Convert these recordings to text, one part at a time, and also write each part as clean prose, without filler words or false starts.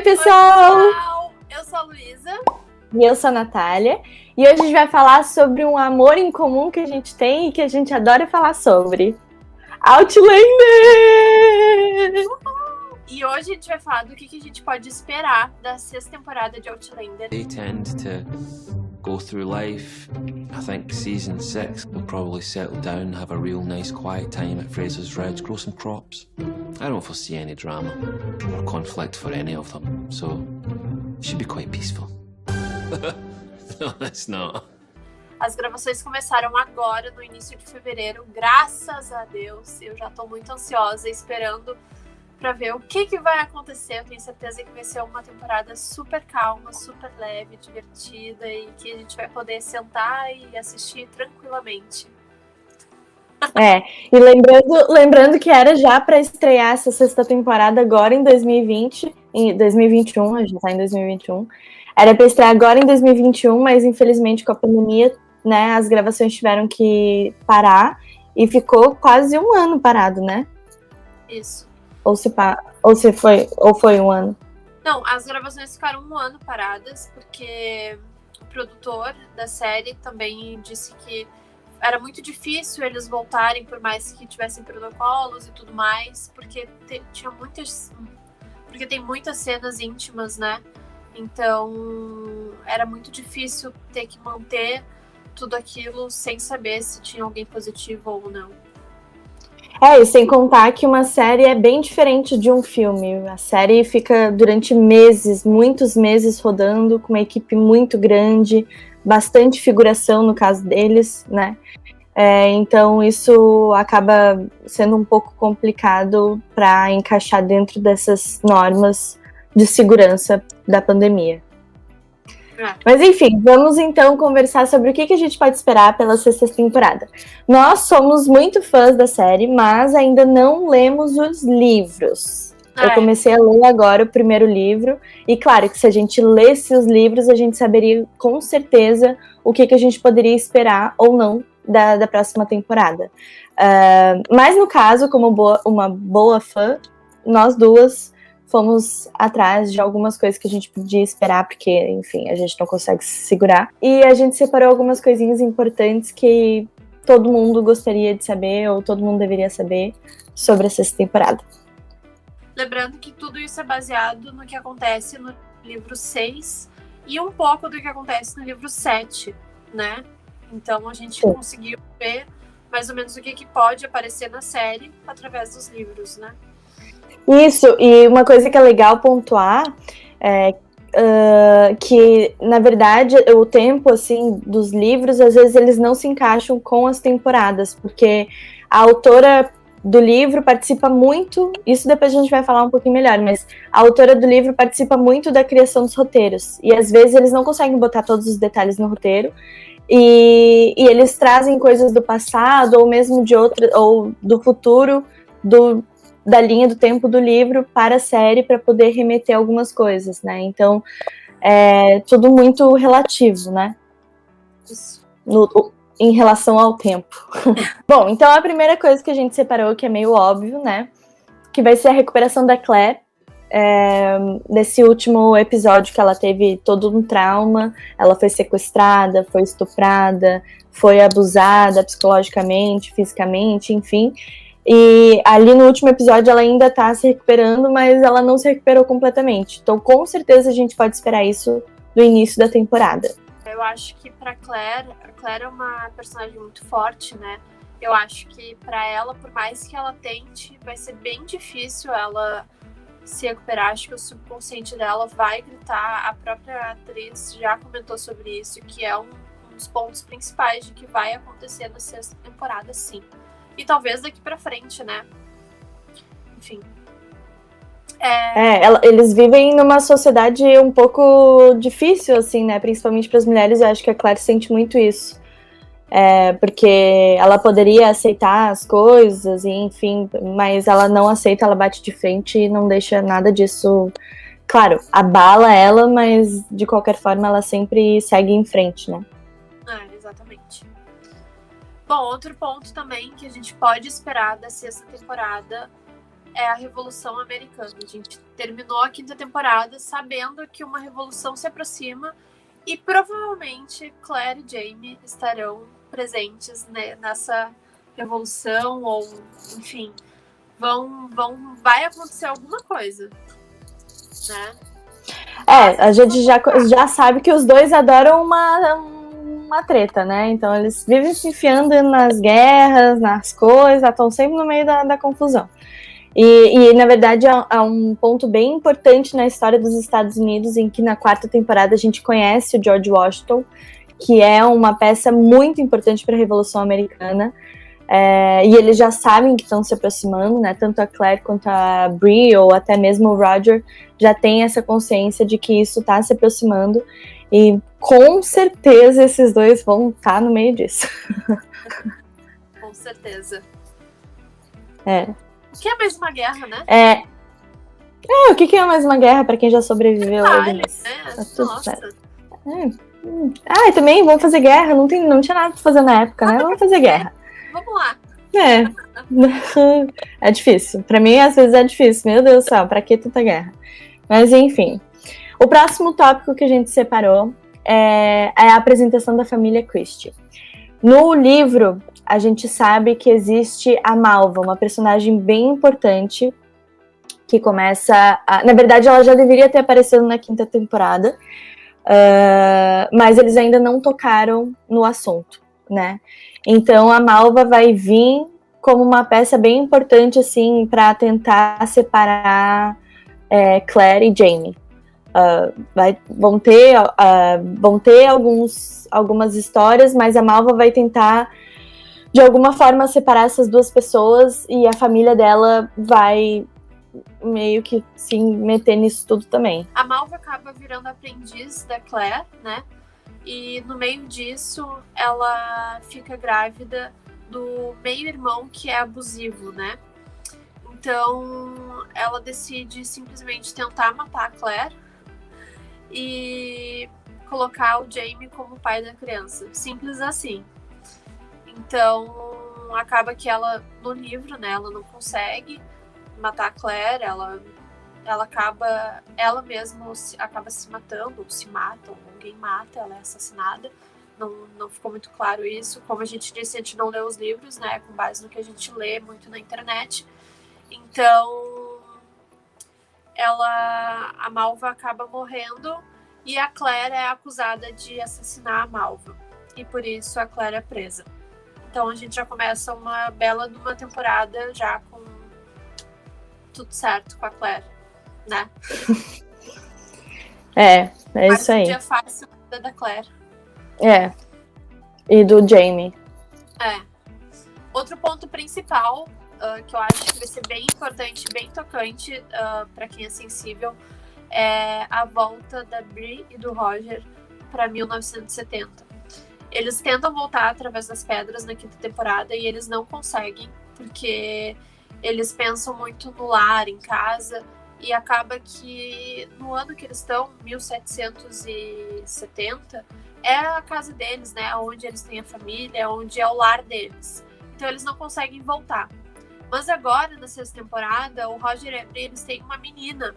pessoal! Eu sou a Luísa. E eu sou a Natália. E hoje a gente vai falar sobre um amor em comum que a gente tem e que a gente adora falar sobre. Outlander! E hoje a gente vai falar do que a gente pode esperar da 6ª temporada de Outlander. They tend to go through life. I think season 6 they'll probably settle down, have a real nice quiet time at Fraser's Ridge, grow some crops. I don't foresee any drama or conflict for any of them, so it should be quite peaceful. No, it's not. As gravações começaram agora, no início de fevereiro, graças a Deus. Eu já tô muito ansiosa, esperando pra ver o que vai acontecer. Eu tenho certeza que vai ser uma temporada super calma, super leve, divertida e que a gente vai poder sentar e assistir tranquilamente. E lembrando que era já para estrear essa 6ª temporada agora em 2020, em 2021, a gente tá em 2021. Era para estrear agora em 2021, mas infelizmente com a pandemia, né, as gravações tiveram que parar e ficou quase um ano parado, né? Isso. Ou foi um ano? Não, as gravações ficaram um ano paradas, porque o produtor da série também disse que era muito difícil eles voltarem, por mais que tivessem protocolos e tudo mais, porque tem muitas cenas íntimas, né? Então era muito difícil ter que manter tudo aquilo sem saber se tinha alguém positivo ou não. E sem contar que uma série é bem diferente de um filme. A série fica durante meses, muitos meses rodando, com uma equipe muito grande, bastante figuração no caso deles, né? Então isso acaba sendo um pouco complicado para encaixar dentro dessas normas de segurança da pandemia. Mas enfim, vamos então conversar sobre o que a gente pode esperar pela 6ª temporada. Nós somos muito fãs da série, mas ainda não lemos os livros. Eu comecei a ler agora o primeiro livro, e claro que se a gente lesse os livros, a gente saberia com certeza o que a gente poderia esperar ou não da próxima temporada. Mas no caso, como uma boa fã, nós duas fomos atrás de algumas coisas que a gente podia esperar, porque, enfim, a gente não consegue se segurar. E a gente separou algumas coisinhas importantes que todo mundo gostaria de saber, ou todo mundo deveria saber, sobre essa temporada. Lembrando que tudo isso é baseado no que acontece no livro 6 e um pouco do que acontece no livro 7, né? Então a gente conseguiu ver mais ou menos o que pode aparecer na série através dos livros, né? Isso, e uma coisa que é legal pontuar é que, na verdade, o tempo, assim, dos livros, às vezes eles não se encaixam com as temporadas, porque a autora do livro participa muito, isso depois a gente vai falar um pouquinho melhor, mas a autora do livro participa muito da criação dos roteiros, e às vezes eles não conseguem botar todos os detalhes no roteiro, e eles trazem coisas do passado, ou mesmo de outra, ou do futuro, da linha do tempo do livro para a série, para poder remeter algumas coisas, né? Então, é tudo muito relativo, né? Isso. Em relação ao tempo. Bom, então a primeira coisa que a gente separou, que é meio óbvio, né? Que vai ser a recuperação da Claire, nesse último episódio que ela teve todo um trauma, ela foi sequestrada, foi estuprada, foi abusada psicologicamente, fisicamente, enfim. E ali no último episódio ela ainda tá se recuperando, mas ela não se recuperou completamente. Então com certeza a gente pode esperar isso do início da temporada. Eu acho que pra Claire, a Claire é uma personagem muito forte, né? Eu acho que pra ela, por mais que ela tente, vai ser bem difícil ela se recuperar. Acho que o subconsciente dela vai gritar. A própria atriz já comentou sobre isso, que é um dos pontos principais de que vai acontecer na 6ª temporada, sim. E talvez daqui pra frente, né? Enfim. Eles vivem numa sociedade um pouco difícil, assim, né? Principalmente para as mulheres, eu acho que a Claire sente muito isso. Porque ela poderia aceitar as coisas, e, enfim, mas ela não aceita, ela bate de frente e não deixa nada disso. Claro, abala ela, mas de qualquer forma ela sempre segue em frente, né? Exatamente. Bom, outro ponto também que a gente pode esperar da 6ª temporada é a Revolução Americana. A gente terminou a 5ª temporada sabendo que uma revolução se aproxima e provavelmente Claire e Jamie estarão presentes, né, nessa revolução, ou enfim, vai acontecer alguma coisa, né? A gente já sabe que os dois adoram uma treta, né? Então eles vivem se enfiando nas guerras, nas coisas, estão sempre no meio da confusão. E na verdade, há um ponto bem importante na história dos Estados Unidos, em que na 4ª temporada a gente conhece o George Washington, que é uma peça muito importante para a Revolução Americana. E eles já sabem que estão se aproximando, né? Tanto a Claire quanto a Bree, ou até mesmo o Roger, já tem essa consciência de que isso está se aproximando. E com certeza esses dois vão estar no meio disso. Com certeza. O que é mais uma guerra, né? O que é mais uma guerra para quem já sobreviveu? Tá tudo certo. E também vamos fazer guerra. Não tinha nada pra fazer na época, né? Vamos fazer guerra. Vamos lá. É difícil. Pra mim, às vezes é difícil. Meu Deus do céu, pra que tanta guerra? Mas, enfim. O próximo tópico que a gente separou é a apresentação da família Christie. No livro, a gente sabe que existe a Malva, uma personagem bem importante, que começa... Na verdade, ela já deveria ter aparecido na 5ª temporada, mas eles ainda não tocaram no assunto, né? Então, a Malva vai vir como uma peça bem importante, assim, para tentar separar Claire e Jamie. Vão ter algumas histórias, mas a Malva vai tentar, de alguma forma, separar essas duas pessoas, e a família dela vai meio que se meter nisso tudo também. A Malva acaba virando aprendiz da Claire, né? E no meio disso, ela fica grávida do meio-irmão, que é abusivo, né? Então, ela decide simplesmente tentar matar a Claire e colocar o Jamie como pai da criança. Simples assim. Então, acaba que ela, no livro, né, ela não consegue matar a Claire, ela mesma acaba se matando, ou se mata, ou alguém mata, ela é assassinada. Não ficou muito claro isso. Como a gente disse, a gente não lê os livros, né, com base no que a gente lê muito na internet. Então, a Malva acaba morrendo e a Claire é acusada de assassinar a Malva. E por isso a Claire é presa. Então a gente já começa uma bela de uma temporada já com tudo certo com a Claire, né? Mas isso aí. Um dia fácil da Claire. E do Jamie. Outro ponto principal, que eu acho que vai ser bem importante, bem tocante para quem é sensível, é a volta da Bree e do Roger para 1970. Eles tentam voltar através das pedras na 5ª temporada e eles não conseguem, porque eles pensam muito no lar, em casa, e acaba que no ano que eles estão, 1770, é a casa deles, né? Onde eles têm a família, onde é o lar deles. Então eles não conseguem voltar. Mas agora, na 6ª temporada, o Roger e a Bree, eles têm uma menina.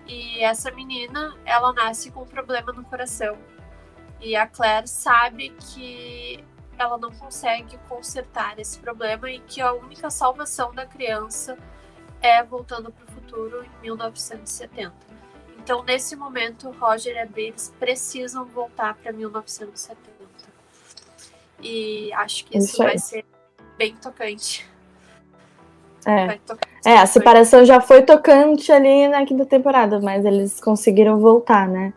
E essa menina, ela nasce com um problema no coração. E a Claire sabe que ela não consegue consertar esse problema e que a única salvação da criança é voltando para o futuro em 1970. Então, nesse momento, Roger e a Bree precisam voltar para 1970. E acho que isso vai ser bem tocante. A separação já foi tocante ali na 5ª temporada, mas eles conseguiram voltar, né?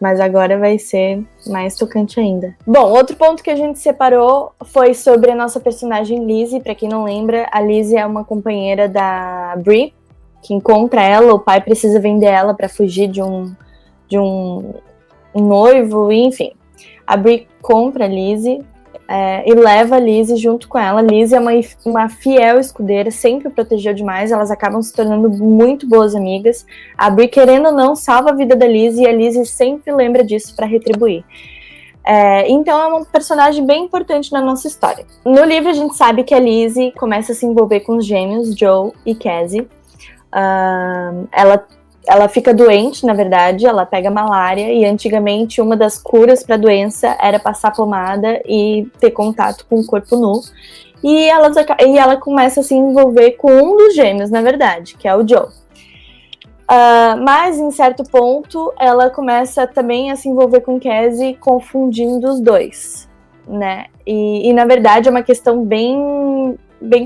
Mas agora vai ser mais tocante ainda. Bom, outro ponto que a gente separou foi sobre a nossa personagem Lizzie. Pra quem não lembra, a Lizzie é uma companheira da Bree, que encontra ela, o pai precisa vender ela pra fugir de um noivo, enfim. A Bree compra a Lizzie e leva a Lizzie junto com ela. Lizzie é uma fiel escudeira, sempre protegeu demais, elas acabam se tornando muito boas amigas. A Bree, querendo ou não, salva a vida da Lizzie e a Lizzie sempre lembra disso para retribuir. Então é uma personagem bem importante na nossa história. No livro a gente sabe que a Lizzie começa a se envolver com os gêmeos Joe e Cassie, ela fica doente, na verdade, ela pega malária, e antigamente uma das curas para a doença era passar pomada e ter contato com o corpo nu. E ela começa a se envolver com um dos gêmeos, na verdade, que é o Joe. Mas, em certo ponto, ela começa também a se envolver com Cassie, confundindo os dois, né? E na verdade, é uma questão bem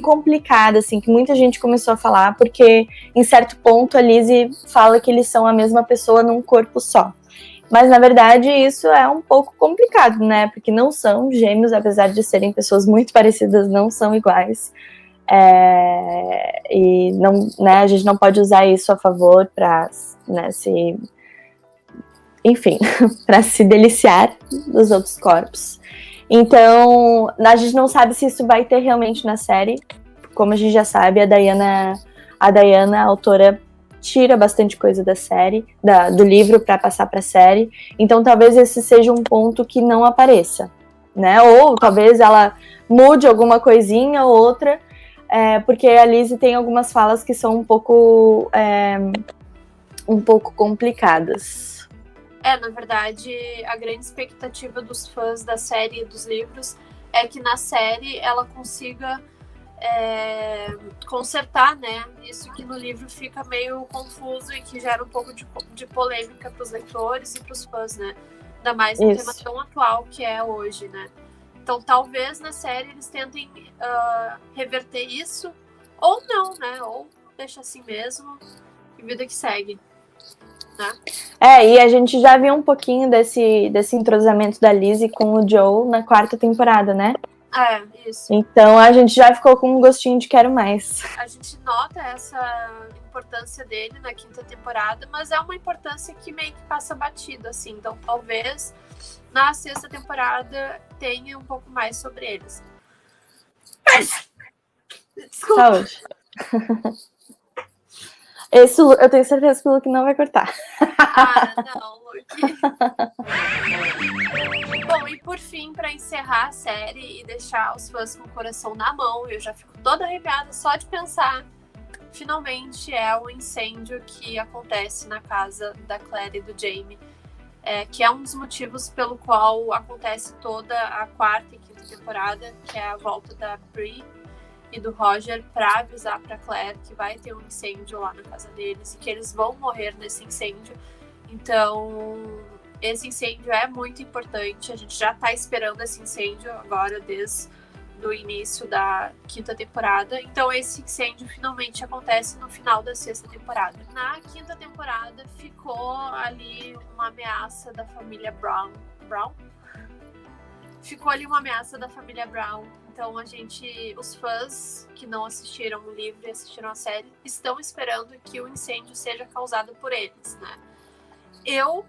complicada, assim, que muita gente começou a falar, porque, em certo ponto, a Lizzie fala que eles são a mesma pessoa num corpo só. Mas, na verdade, isso é um pouco complicado, né? Porque não são gêmeos, apesar de serem pessoas muito parecidas, não são iguais. E não, né, a gente não pode usar isso a favor para, né, para se deliciar dos outros corpos. Então, a gente não sabe se isso vai ter realmente na série. Como a gente já sabe, a Diana, a autora, tira bastante coisa da série, do livro, para passar para a série. Então, talvez esse seja um ponto que não apareça, né? Ou talvez ela mude alguma coisinha ou outra, porque a Lizzie tem algumas falas que são um pouco complicadas. Na verdade, a grande expectativa dos fãs da série e dos livros é que na série ela consiga consertar, né? Isso que no livro fica meio confuso e que gera um pouco de polêmica para os leitores e para os fãs, né? Ainda mais no tema tão atual que é hoje, né? Então, talvez na série eles tentem reverter isso, ou não, né? Ou deixa assim mesmo, e vida que segue, né? E a gente já viu um pouquinho desse entrosamento da Lizzie com o Joe na 4ª temporada, né? Isso. Então a gente já ficou com um gostinho de quero mais. A gente nota essa importância dele na 5ª temporada, mas é uma importância que meio que passa batido, assim. Então talvez na 6ª temporada tenha um pouco mais sobre eles. Desculpa. Saúde. Esse, eu tenho certeza que o Luke não vai cortar. Não, Luke. Bom, e por fim, para encerrar a série e deixar os fãs com o coração na mão, eu já fico toda arrepiada só de pensar, finalmente é o incêndio que acontece na casa da Claire e do Jamie, que é um dos motivos pelo qual acontece toda a 4ª e 5ª temporada, que é a volta da Bree e do Roger para avisar para Claire que vai ter um incêndio lá na casa deles e que eles vão morrer nesse incêndio. Então, esse incêndio é muito importante. A gente já está esperando esse incêndio agora desde o início da 5ª temporada. Então, esse incêndio finalmente acontece no final da 6ª temporada. Na 5ª temporada ficou ali uma ameaça da família Brown? Ficou ali uma ameaça da família Brown. Então os fãs que não assistiram o livro e assistiram a série, estão esperando que o incêndio seja causado por eles, né? Eu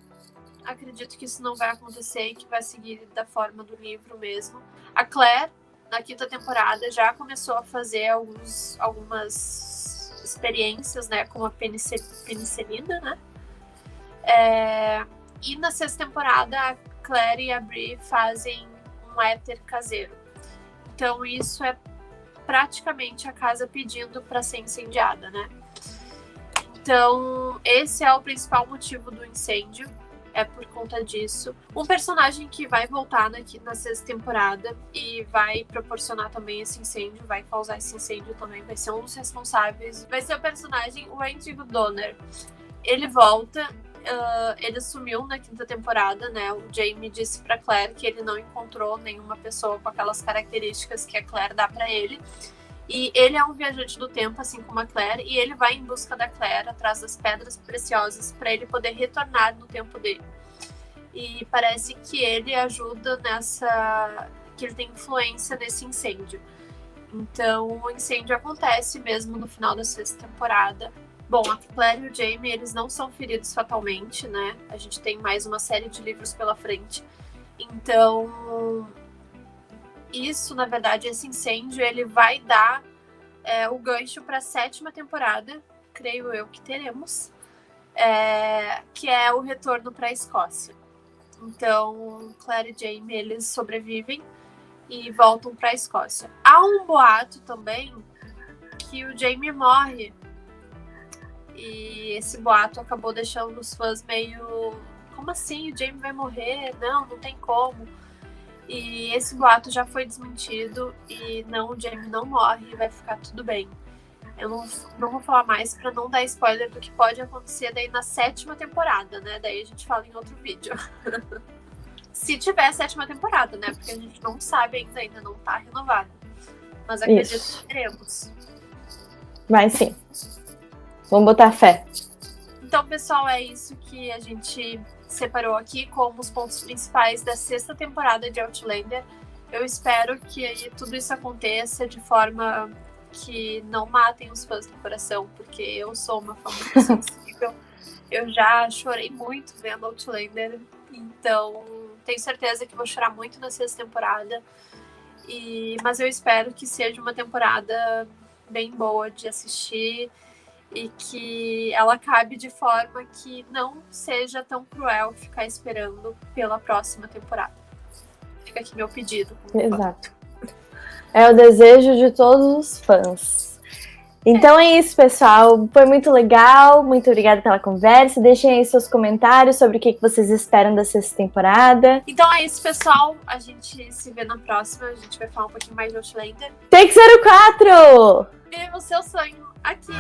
acredito que isso não vai acontecer e que vai seguir da forma do livro mesmo. A Claire, na 5ª temporada, já começou a fazer algumas experiências, né, com a penicilina, né? E na 6ª temporada, a Claire e a Bree fazem um éter caseiro. Então, isso é praticamente a casa pedindo para ser incendiada, né? Então, esse é o principal motivo do incêndio, é por conta disso. Um personagem que vai voltar na 6ª temporada e vai proporcionar também esse incêndio, vai causar esse incêndio também, vai ser um dos responsáveis. Vai ser o personagem, o Antigo Donner. Ele volta... ele sumiu na 5ª temporada, né? O Jamie disse pra Claire que ele não encontrou nenhuma pessoa com aquelas características que a Claire dá pra ele. E ele é um viajante do tempo, assim como a Claire, e ele vai em busca da Claire, atrás das pedras preciosas, para ele poder retornar no tempo dele. E parece que ele ajuda que ele tem influência nesse incêndio. Então, o incêndio acontece mesmo no final da 6ª temporada. Bom, a Claire e o Jamie, eles não são feridos fatalmente, né? A gente tem mais uma série de livros pela frente. Então, isso, na verdade, esse incêndio, ele vai dar o gancho para a 7ª temporada, creio eu que teremos, que é o retorno para a Escócia. Então, Claire e Jamie, eles sobrevivem e voltam para a Escócia. Há um boato também que o Jamie morre E esse boato acabou deixando os fãs meio... Como assim? O Jaime vai morrer? Não tem como. E esse boato já foi desmentido. E não, o Jaime não morre, vai ficar tudo bem. Eu não vou falar mais pra não dar spoiler do que pode acontecer daí na 7ª temporada, né? Daí a gente fala em outro vídeo. Se tiver 7ª temporada, né? Porque a gente não sabe ainda não tá renovado. Mas acredito que teremos. Vai sim. Vamos botar fé. Então, pessoal, é isso que a gente separou aqui como os pontos principais da 6ª temporada de Outlander. Eu espero que aí tudo isso aconteça de forma que não matem os fãs do coração, porque eu sou uma fã muito sensível. Eu já chorei muito vendo Outlander, então tenho certeza que vou chorar muito na 6ª temporada. Mas eu espero que seja uma temporada bem boa de assistir e que ela acabe de forma que não seja tão cruel ficar esperando pela próxima temporada. Fica aqui meu pedido. Exato. É o desejo de todos os fãs. Então é isso, pessoal. Foi muito legal. Muito obrigada pela conversa. Deixem aí seus comentários sobre o que vocês esperam da 6ª temporada. Então é isso, pessoal. A gente se vê na próxima. A gente vai falar um pouquinho mais de Outlander. Take 04! Viva o seu sonho aqui.